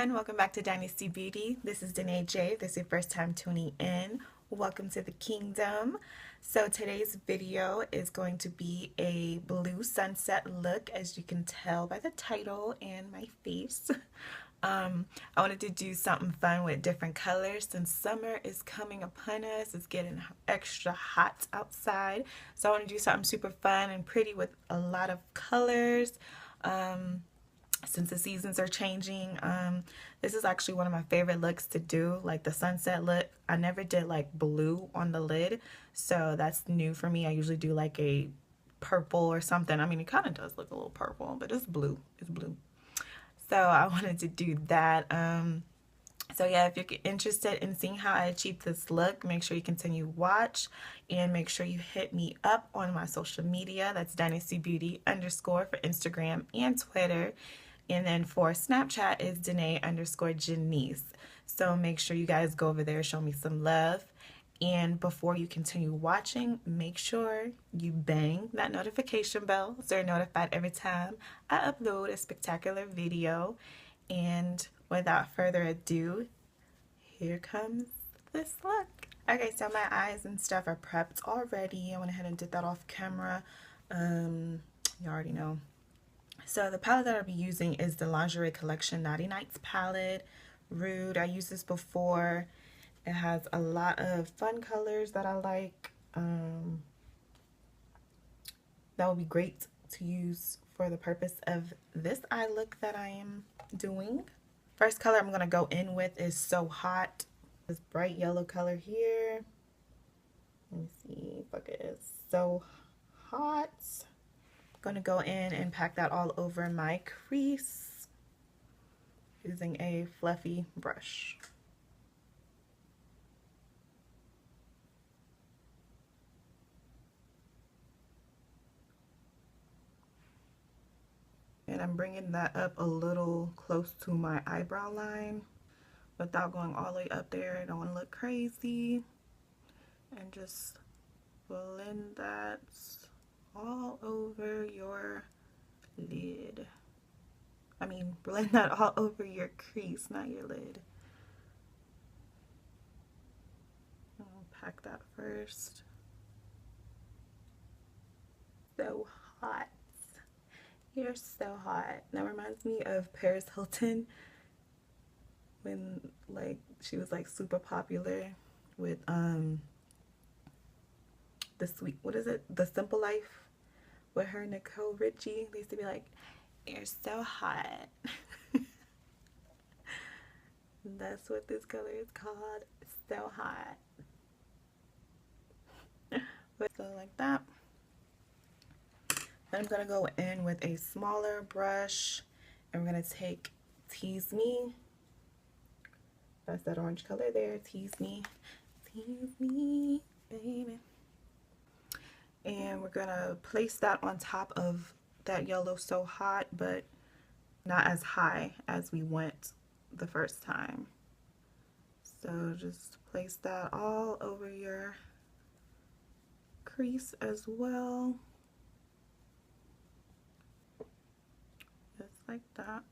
everyone, welcome back to Dynasty Beauty. This is Danae J. If this is your first time tuning in, welcome to the kingdom. So today's video is going to be a blue sunset look, as you can tell by the title and my face. I wanted to do something fun with different colors since summer is coming upon us. It's getting extra hot outside, so I want to do something super fun and pretty with a lot of colors. Since the seasons are changing, this is actually one of my favorite looks to do, like the sunset look. I never did like blue on the lid, so that's new for me. I usually do like a purple or something. I mean, it kind of does look a little purple, but it's blue. It's blue. So I wanted to do that. So yeah, if you're interested in seeing how I achieved this look, make sure you continue to watch and make sure you hit me up on my social media. That's dynastybeauty_ for Instagram and Twitter. And then for Snapchat is Danae_Janice. So make sure you guys go over there, show me some love. And before you continue watching, make sure you bang that notification bell so you're notified every time I upload a spectacular video. And without further ado, here comes this look. Okay, so my eyes and stuff are prepped already. I went ahead and did that off camera. You already know. So the palette that I'll be using is the Lingerie Collection Naughty Nights palette. Rude. I used this before. It has a lot of fun colors that I like. That would be great to use for the purpose of this eye look that I am doing. First color I'm going to go in with is So Hot. This bright yellow color here. Let me see if I get it. So Hot. I'm going to go in and pack that all over my crease using a fluffy brush. And I'm bringing that up a little close to my eyebrow line without going all the way up there. I don't want to look crazy. And just blend that all over your lid. I mean, blend that all over your crease, not your lid. I'll pack that first. So hot. You're so hot. That reminds me of Paris Hilton when like she was like super popular with the sweet, what is it? The Simple Life with her and Nicole Richie. They used to be like, you're so hot. That's what this color is called. So hot. So like that. Then I'm going to go in with a smaller brush, and we're going to take Tease Me. That's that orange color there. Tease Me, baby. And we're going to place that on top of that yellow So Hot, but not as high as we went the first time. So just place that all over your crease as well. Just like that.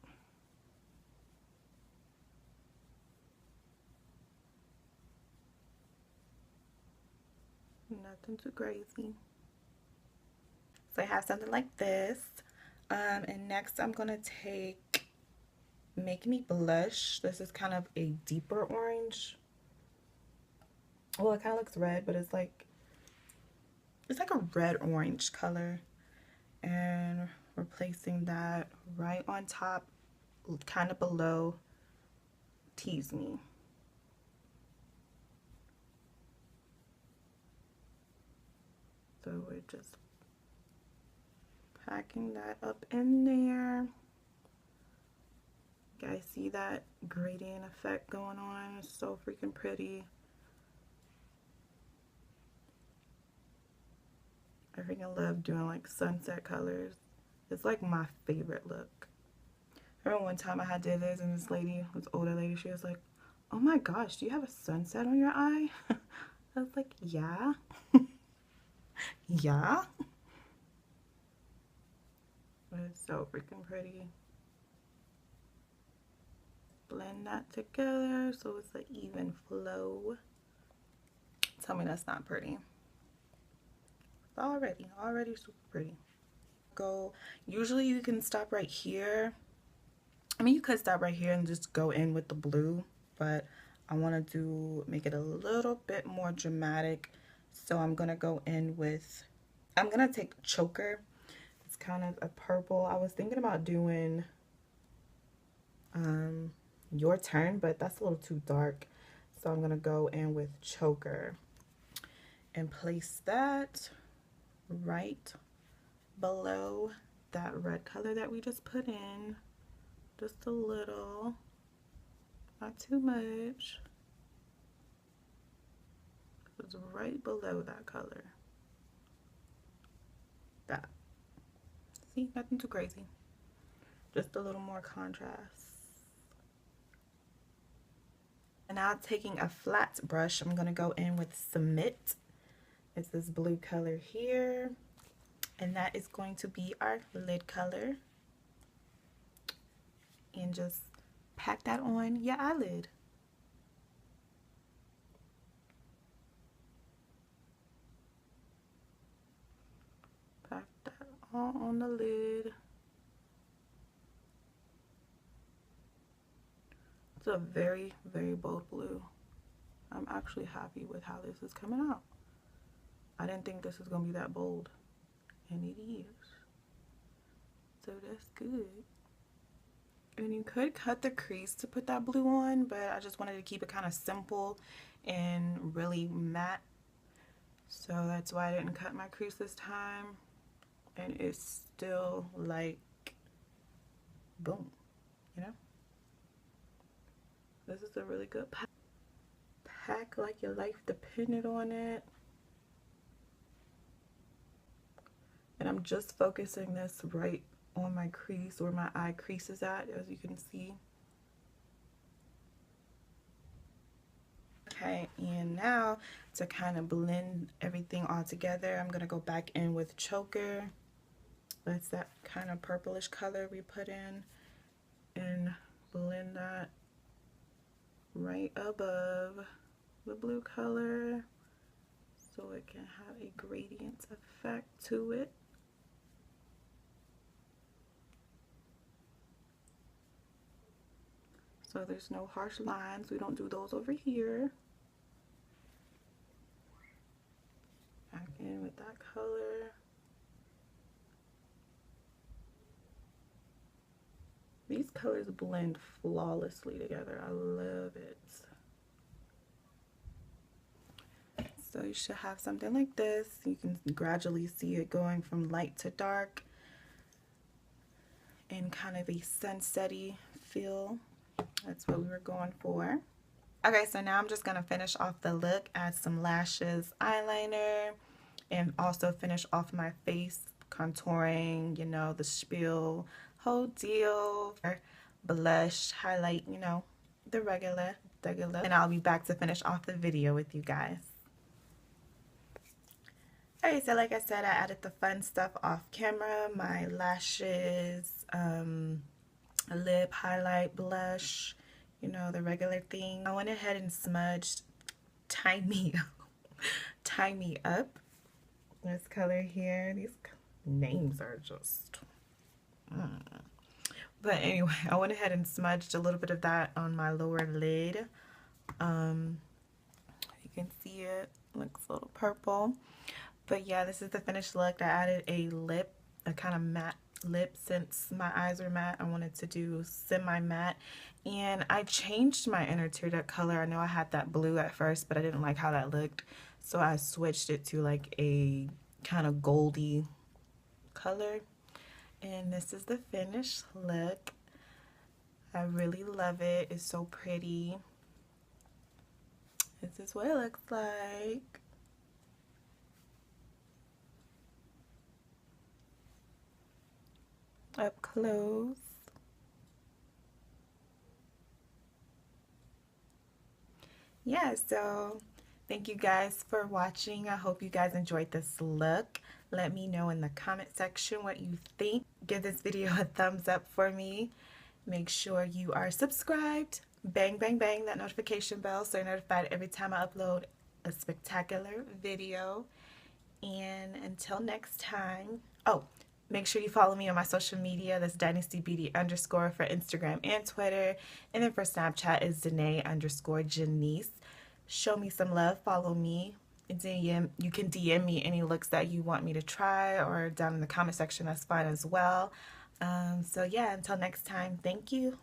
Nothing too crazy. So I have something like this. And next I'm going to take Make Me Blush. This is kind of a deeper orange. Well, it kind of looks red, but it's like a red-orange color. And we're placing that right on top, kind of below Tease Me. So we're just packing that up in there. You guys see that gradient effect going on? It's so freaking pretty. I freaking love doing like sunset colors. It's like my favorite look. I remember one time I did this and this lady, this older lady, she was like, oh my gosh, do you have a sunset on your eye? I was like, yeah. Yeah. But it's so freaking pretty. blend that together so it's an even flow. Tell me that's not pretty. Already super pretty. Usually you can stop right here. I mean, you could stop right here and just go in with the blue, but I want to make it a little bit more dramatic. So I'm going to go in with, I'm going to take Choker. It's kind of a purple. I was thinking about doing Your Turn, but that's a little too dark. So I'm going to go in with Choker and place that right below that red color that we just put in. Just a little, not too much. It's right below that color. That. See, nothing too crazy. Just a little more contrast. And now taking a flat brush, I'm gonna go in with Submit. It's this blue color here. And that is going to be our lid color. And just pack that on your eyelid. Pack that all on the lid. It's a very, very bold blue. I'm actually happy with how this is coming out. I didn't think this was going to be that bold. And it is. So that's good. And you could cut the crease to put that blue on, but I just wanted to keep it kind of simple and really matte. So that's why I didn't cut my crease this time. And it's still like, boom, you know? This is a really good pack. Pack like your life depended on it. And I'm just focusing this right on my crease, where my eye crease is at, as you can see. Okay, and now to kind of blend everything all together, I'm gonna go back in with Choker. That's that kind of purplish color we put in, and blend that right above the blue color so it can have a gradient effect to it. So there's no harsh lines. We don't do those over here. Back in with that color. These colors blend flawlessly together. I love it. So you should have something like this. You can gradually see it going from light to dark in kind of a sunset-y feel. That's what we were going for. Okay, so now I'm just going to finish off the look, add some lashes, eyeliner, and also finish off my face, contouring, you know, the spiel, whole deal, blush, highlight, you know, the regular. And I'll be back to finish off the video with you guys. Alright, so like I said, I added the fun stuff off camera, my lashes, lip highlight, blush, you know, the regular thing. I went ahead and smudged Tie Me Up. This color here, these names are just but anyway, I went ahead and smudged a little bit of that on my lower lid. You can see it looks a little purple, but yeah, this is the finished look. I added a lip, a kind of matte lip. Since my eyes are matte, I wanted to do semi-matte, and I changed my inner tear duct color. I know I had that blue at first, but I didn't like how that looked, so I switched it to like a kind of goldy color, and this is the finished look. I really love it. It's so pretty. This is what it looks like. Up close. Yeah, so thank you guys for watching. I hope you guys enjoyed this look. Let me know in the comment section what you think. Give this video a thumbs up for me. Make sure you are subscribed. Bang, bang, bang that notification bell so you're notified every time I upload a spectacular video. And until next time, oh, make sure you follow me on my social media. That's DynastyBeauty_ for Instagram and Twitter. And then for Snapchat is Danae _ Janice. Show me some love. Follow me. DM, you can DM me any looks that you want me to try, or down in the comment section, that's fine as well. So yeah, until next time, thank you.